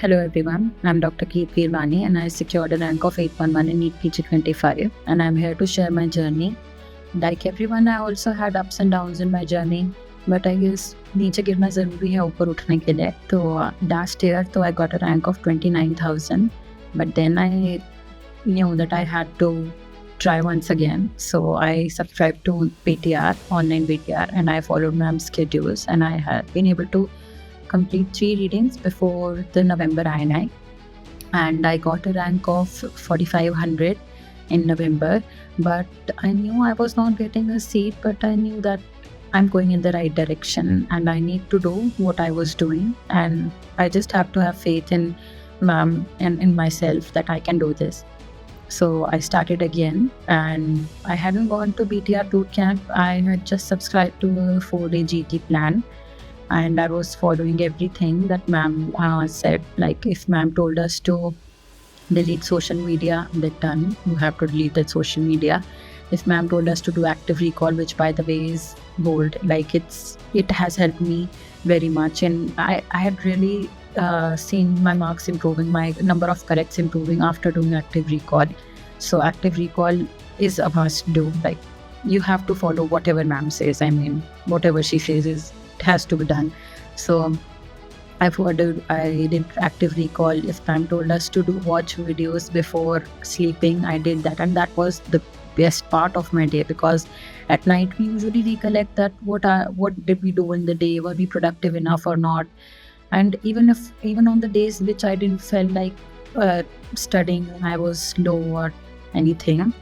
Hello everyone, I'm Dr. Keith Veervani and I secured a rank of 811 in NEET PG25 and I'm here to share my journey. Like everyone, I also had ups and downs in my journey, but I guess नीचे गिरना ज़रूरी है ऊपर उठने के लिए. तो last year तो I got a rank of 29,000, but then I knew that I had to try once again. So I subscribed to PTR, online PTR, and I followed ma'am's schedules and I had been able to complete 3 readings before the November INI, and I got a rank of 4500 in November. But I knew I was not getting a seat, but I knew that I'm going in the right direction and I need to do what I was doing, and I just have to have faith in ma'am and in myself that I can do this. So I started again, and I hadn't gone to BTR boot camp. I had just subscribed to a 4-day GT plan, and I was following everything that ma'am said. Like if ma'am told us to delete social media, then done. You have to delete that social media. If ma'am told us to do active recall, which by the way is gold, like it has helped me very much, and I had really seen my marks improving, my number of corrects improving after doing active recall. So active recall is a must do. Like you have to follow whatever ma'am says. I mean, whatever she says it has to be done. So I did active recall. If ma'am told us to watch videos before sleeping, I did that, and that was the best part of my day, because at night we usually recollect that what did we do in the day, were we productive enough or not. And even on the days which I didn't feel like studying, I was slow or anything,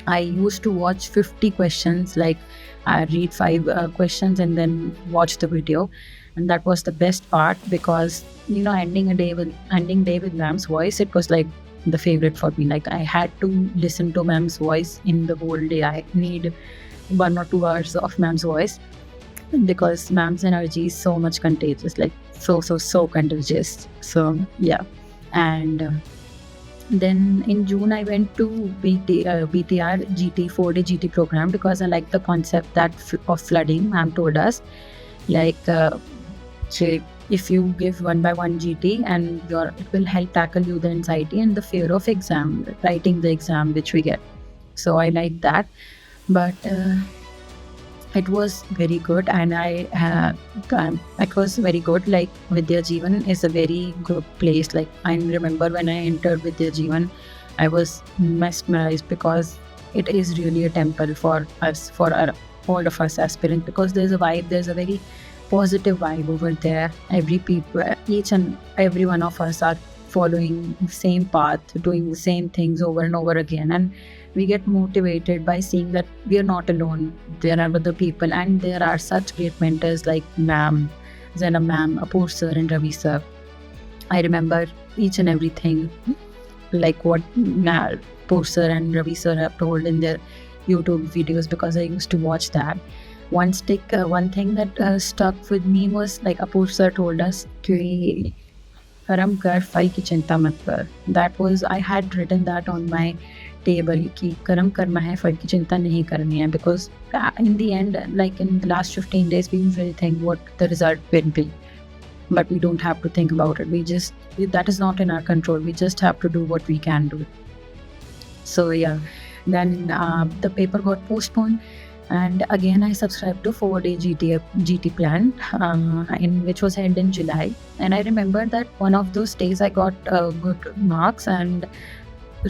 I used to watch 50 questions. Like I read 5 questions and then watch the video, and that was the best part, because ending day with ma'am's voice, it was like the favorite for me. Like I had to listen to ma'am's voice in the whole day. I need 1 or 2 hours of ma'am's voice, because ma'am's energy is so much contagious, like so contagious. So yeah. And then in June I went to BTR GT 4-day GT program, because I like the concept of flooding. Ma'am told us, like if you give 1 by 1 GT, and it will help tackle you the anxiety and the fear of writing the exam which we get. So I like that. But it was very good, and it was very good. Like Vidya Jeevan is a very good place. Like I remember when I entered Vidya Jeevan, I was mesmerized, because it is really a temple for us, all of us aspirants, because there's a very positive vibe over there. Each and every one of us are following the same path, doing the same things over and over again, and we get motivated by seeing that we are not alone. There are other people, and there are such great mentors like ma'am, Zainab ma'am, Apoor sir and Ravi sir. I remember each and everything, like what Apoor sir and Ravi sir have told in their YouTube videos, because I used to watch that. One thing that stuck with me was, like Apoor sir told us, कि कर्म कर, फल की चिंता मत कर. That was, I had written that on my table, कि कर्म करना है, फल की चिंता नहीं करनी है, because in the end, like in the last 15 days, we usually think what the result will be, but we don't have to think about it. That is not in our control. We just have to do what we can do. So yeah, then the paper got postponed, and again I subscribed to 4-day GT plan, which was held in July. And I remember that one of those days I got good marks, and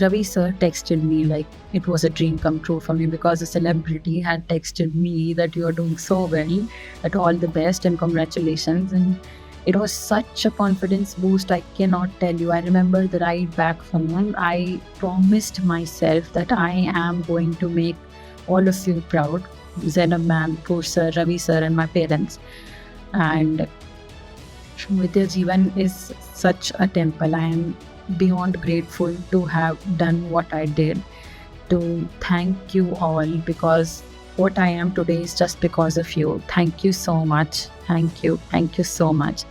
Ravi sir texted me, like it was a dream come true for me, because a celebrity had texted me that you are doing so well, that all the best and congratulations. And it was such a confidence boost, I cannot tell you. I remember the ride back home, I promised myself that I am going to make all of you proud, Zainab ma'am, Apoor sir, Ravi sir and my parents. And Vidya Jeevan is such a temple. I am beyond grateful to have done what I did, to thank you all, because what I am today is just because of you. Thank you so much. Thank you so much.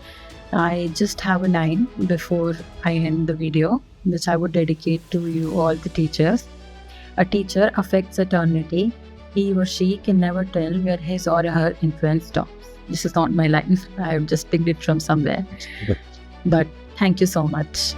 I just have a line before I end the video, which I would dedicate to you all, the teachers. A teacher affects eternity. He or she can never tell where his or her influence stops. This is not my line. I have just picked it from somewhere. But thank you so much.